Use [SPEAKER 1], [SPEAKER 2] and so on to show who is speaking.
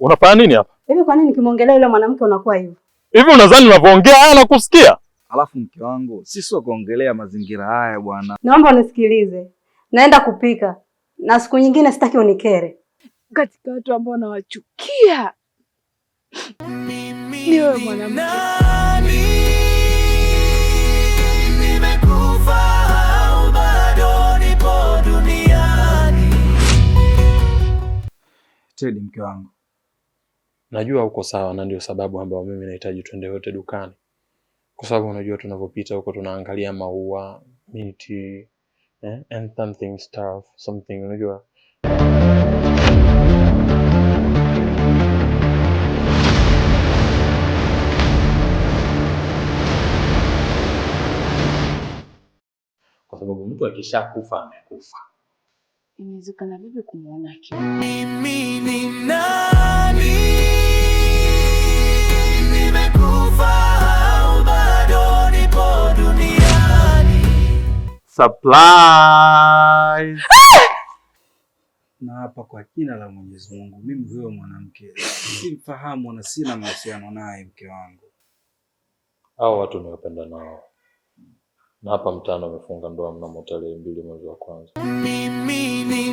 [SPEAKER 1] Unafanya nini hapa?
[SPEAKER 2] Hivi kwa nini nikimwongelea yule mwanamke unakuwa hivyo?
[SPEAKER 1] Hivi unadhani unavyoongea haya nakusikia?
[SPEAKER 3] Alafu mke wangu, sisi kuongelea mazingira haya bwana.
[SPEAKER 2] Naomba unisikilize. Naenda kupika. Na siku nyingine sitaki unikere.
[SPEAKER 4] Katika watu ambao nawachukia ni wewe mwanamke.
[SPEAKER 5] Nimekufa au bado nipo duniani?
[SPEAKER 3] Teddy mke wangu,
[SPEAKER 1] Najua uko sawa na ndio sababu ambayo mimi nahitaji twende wote dukani. Kwa sababu unajua tunapopita huko tunaangalia maua, miti, and something unajua. Kwa sababu mtu akishakufa amekufa.
[SPEAKER 4] Inawezekana vipi kumuona akiwa?
[SPEAKER 5] Mimi ni nani? Nimekufa au bado nipo duniani?
[SPEAKER 1] Surprise!
[SPEAKER 3] na hapa kwa jina la Mwenyezi Mungu, mimi huyo mwanamke simfahamu na sina mahusiano naye mke wangu.
[SPEAKER 1] Hao watu niwapenda nao. Na hapa mtaani wamefunga ndoa mnamo tarehe 2 mwezi wa kwanza.
[SPEAKER 5] Mimi ni